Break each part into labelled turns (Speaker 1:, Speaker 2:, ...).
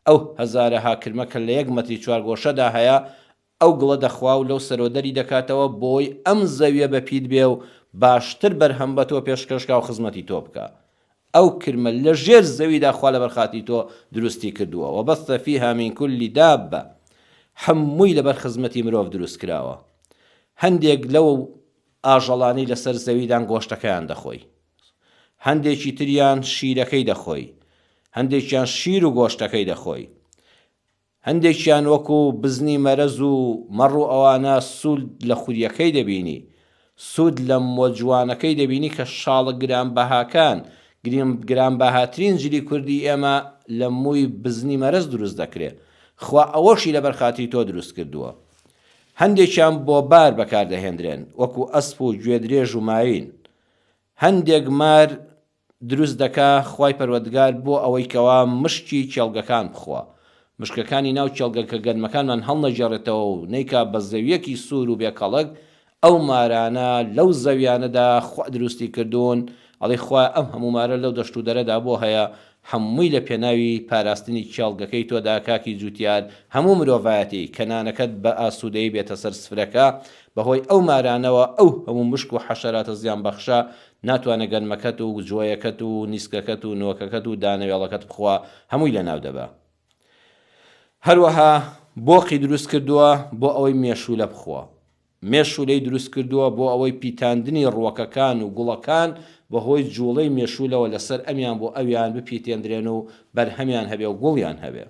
Speaker 1: ئەو هەزارەها کرمە کە لە 1 مەتری چوارگۆشەدا هەیە ئەو گڵە دەخوا و لەو سەرۆدەری دەکاتەوە بۆی ئەم زەویە بەپیت بێ و باشتر بەرهەم بە تۆ پێشکەشکا و خزمەتی تۆ بکە. ئەو کرمە لە ژێر زەویدا خوا لە بەرخاتی تۆ دروستی کردووە و بەستە فیها من کولی دابە، هەمووی لەبەر خزمەتی مرۆڤ دروست کراوە. هەندێک لەو ئاژەڵانەی لەسەر زەویدان گۆشتەکەیان دەخۆی، هەندێکی تریان شیرەکەی دەخۆی، هەندێکیان شیر و گۆشتەکەی دەخۆی، هەندێکیان وەکو بزنی مەرەز و مەڕ و ئەوانە سوود لە خوریەکەی دەبینی، سوود لە مۆجوانەکەی دەبینی کە شاڵە گرانبەهاکان گرانبەهاترین جلی کوردی ئێمە لە مووی بزنی مەرەز دروست دەکرێت. خوا ئەوەشی لە بەرخاتی تۆ دروست کردووە. هەندێکیان بۆ بار بەکاردەهێنرێن وەکو ئەسپ و گوێدرێژ و ماین. هەندێک مار دروست دەکا خوای پەروەردگار بۆ ئەوەی کەوا مشکی کێڵگەکان بخوا، مشکەکانی ناو کێڵگەکە گەرمەکانمان هەڵنەجێڕێتەوە و نەیکا بە زەویەکی سوور و بێکەڵک ئەو مارانە لەو زەویانەدا خوا دروستی کردوون. ئەڵێ خوا ئەم هەموو مارە لەو دەشت و دەرەدا بۆ هەیە، هەمووی لە پێناوی پاراستنی کێڵگەکەی تۆدا کاکی جوتیار هەموو مرۆڤایەتی کەنانەکەت بە ئاسوودەی بێتە سەر سفرەکە بەهۆی ئەو مارانەوە ئەو هەموو مشک و حەشەراتە زیان بەخشە ناتوانە گەرمەکەت و جۆیەکەت و نیسکەکەت و نۆکەکەت و دانەوێڵەکەت بخوا، هەمووی لەناو دەبا. هەروەها بۆقی دروست کردووە بۆ ئەوەی مێشولە بخوا، مێشولەی دروست کردووە بۆ ئەوەی پیتاندنی ڕووەکەکان و گوڵەکان بەهۆی جوڵەی مێشولەوە لەسەر ئەمیان بۆ ئەویان بپیتێندرێن و بەرهەمیان هەبێ و گوڵیان هەبێ.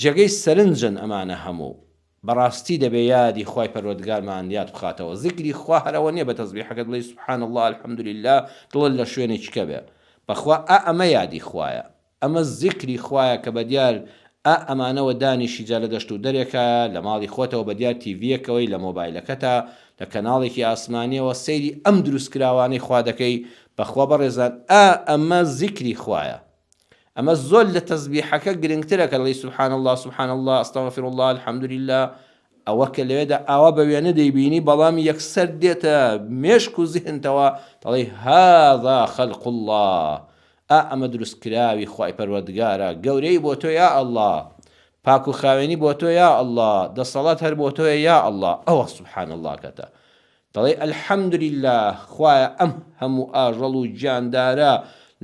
Speaker 1: جێگەی سەرنجن ئەمانە هەموو، بەڕاستی دەبێ یادی خوای پەروەردگارمان یاد بخاتەوە. زیکری خوا هەرەوە نییە بە تەسبیحەکەت بڵێی سوبحان الله الحەمدولله دڵت لە شوێنێکی کەبێ بەخوا ئەمە یادی خوایە، ئەمە زیکری خوایە کە بەدیار ئەمانەوە دانیشی جا لە دەشت و دەرێکە لە ماڵی خۆتەوە بەدیار تیڤیەکەوەی لە مۆبایلەکەتە لە کەناڵێکی ئاسمانیەوە سەیری ئەم دروستکراوانەی خوا دەکەی. بەخوا بەڕێزان ئەمە زیکری خوایە، ئەمە زۆر لە تەسبیحەکە گرنگترە کە دەڵێی سوبحان الله سوبحان الله ئەستەغفر الله الحەمدولله. ئەوە کە لەوێدا ئاوا بە وێنە دەیبینی بەڵام یەکسەر دێتە مێشک و زیهنتەوە دەڵێی هذا خەلق الله، ئەمە دروستکراوی خوای پەروەردگارە، گەورەی بۆ تۆ یا ئەڵڵا، پاک و خاوێنی بۆ تۆ یا ئەڵڵا، دەسەڵات هەر بۆ تۆیە یا ئەڵڵا. ئەوە سوبحان الله کەتە دەڵێ الحەمدولله خوایە ئەم هەموو ئاژەڵ و گیاندارە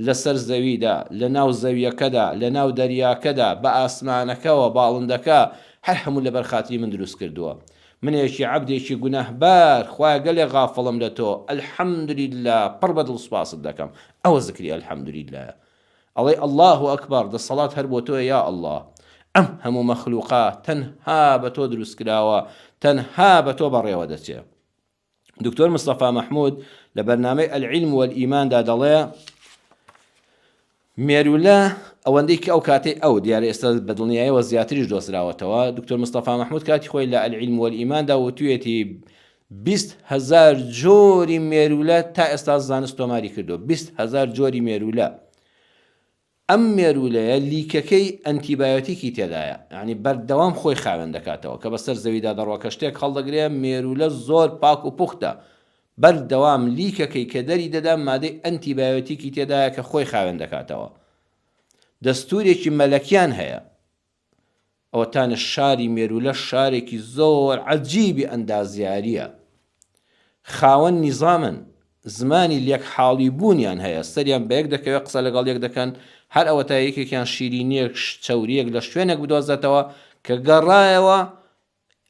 Speaker 1: لەسەر زەویدا، لە ناو زەویەکەدا، لە ناو دەریاکەدا، بە ئاسمانەکەوە باڵندەکە هەر هەموو لە بەرخاتری من دروست کردووە. منێکی عەبدێکی گوناهبار خوایە گەلێ غافڵم لە تۆ، الحەمدولله پڕ بە دڵسوپاست دەکەم. ئەوە زکری الحەمدولله. ئەڵێ الله ئەکبەر دەسەڵات هەر بۆ تۆیە یا ئەڵڵا، ئەم هەموو مەخلوقات تەنها بە تۆ دروست کراوە، تەنها بە تۆ بەڕێوە دەچێت. دکتۆر مستەفا مەحموود لە بەرنامەی العلم والئیماندا دەڵێ مێرولە ئەوەندەی کە ئەو کاتەی ئەو دیارە ئێستا بە دڵنیاییەوە زیاتریش دۆزراوەتەوە. دکتۆر مستەفا مەحموود کاتی خۆی لە العلم والئیماندا وتوێتی 20,000 جۆری مێرولە تا ئێستا زانست تۆماری کردو، 20,000 جۆری مێرولە. ئەم مێرولەیە لیکەکەی ئەنتیبایۆتیکی تێدایە، یعنی بەردەوام خۆی خاوێن دەکاتەوە کە بەسەر زەویدا دەڕوە شتێک هەڵدەگرێ مێرولە زۆر پاک و پوختە، بەردەوام لیکەکەی کە دەری دەدا مادەی ئەنتیبایۆتیکی تێدایە کە خۆی خاوێن دەکاتەوە. دەستورێکی مەلەکیان هەیە، ئەوەتانە شاری مێرولە شارێکی زۆر عەجیبی ئەندازیاریە، خاوەن نیزامن، زمانی لێک حاڵی بوونیان هەیە، سەریان بە یەک دەکەوێت قسە لەگەڵ یەک دەکەن، هەر ئەوە تا یەکێکیان شیرینیەک چەوریەک لە شوێنێک بدۆزێتەوە کە گەڕایەوە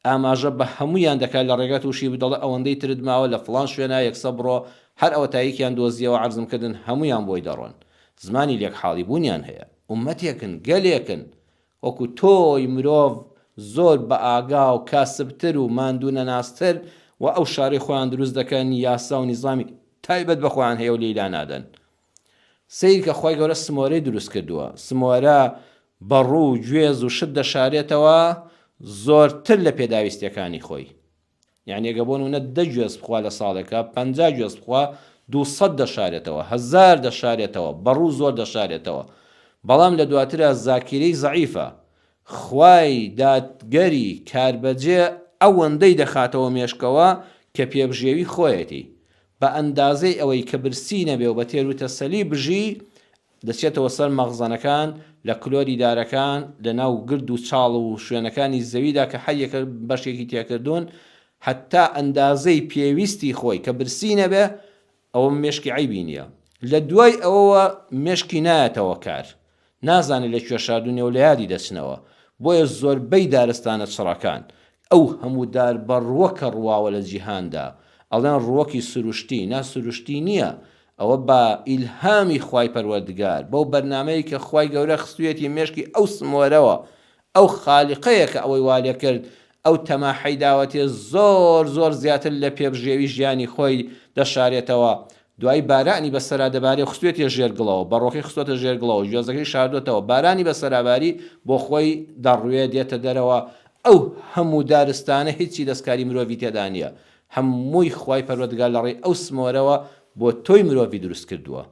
Speaker 1: ئاماژە بە هەمویان دەکات لە ڕێگە تووشی بدەڵێ ئەوەندەی ترت ماوە لە فڵان شوێنە یەکسە بڕۆ، هەر ئەوە تا یەکیان دۆزیەوە عەرزم کردن هەمویان بۆی دەڕۆن. زمانی لێک حاڵی بوونیان هەیە، ئومەتێکن گەلێکن وەکو تۆی مرۆڤ زۆر بە ئاگا و کاسبتر و ماندوونە ناستر و ئەو شاری خۆیان دروست دەکەن، یاسا و نیزامی تایبەت بە خۆیان هەیە و لێیلا نادەن. سیر کە خۆی گەورە سمۆرەی دروست کردووە، سمۆرە بەڕوو و گوێز و شت دەشارێتەوە زۆرتر لە پێداویستیەکانی خۆی، یعنی ئەگە بۆ نمونە 10 گوێز بخوا لە ساڵێکە 50 گوێز بخوا 200 دەشارێتەوە، 1000 دەشارێتەوە، بەڕوو زۆر دەشارێتەوە. بەڵام لە دواترە زاکیرەی زەعیفە، خوای دادگەری کاربەجێ ئەوەندەی دەخاتەوە مێشکەوە کە پێبژێوی خۆیەتی بە ئەندازەی ئەوەی کە برسی نەبێ و بە تێر و تەسەلی بژی دەچێتەوە سەر مەغزانەکان لە کلۆری دارەکان لە ناو گرد و چاڵ و شوێنەکانی زەویدا کە هەیەکە بەشێکی تێکردوون حتا ئەندازەی پێویستی خۆی کە برسی نەبێ ئەوە مێشکی عیبی نییە. لە دوای ئەوەوە مێشکی نایەتەوە کار، نازانێت لە کوێ شاردوونێ و لە یادی دەچنەوە. بۆیە زۆربەی دارستانە چڕەکان ئەو هەموو دار بەڕووەکە ڕواوە لە جیهاندا ئەڵێن ڕووەکی سروشتی، ناسروشتی نییە، ئەوە بە ئیلهامی خوای پەروەردگار بەو بەرنامەیە کە خوای گەورە خستوویەتی مێشکی ئەو سمۆرەوە، ئەو خالیقەیە کە ئەوەی والێ کرد، ئەو تەماحەی داوەتێ زۆر زیاتر لە پێبژێوی ژیانی خۆی دەشارێتەوە. دوای بارانی بەسەرا دەبارێ خستوێتی ژێرگڵەوە، بەڕۆکی خستۆتە ژێرگڵەوە، گوێزەکەی شاردوێتەوە، بارانی بەسەراباری بۆ خۆی دەڕوێ دێتە دەرەوە. ئەو هەموو دارستانە هیچی دەستکاری مرۆڤی تێدا نییە، هەمووی خوای پەروەردگار لەڕێی ئەو سمۆرەوە بۆ تۆی مرۆڤی دروست کردووە.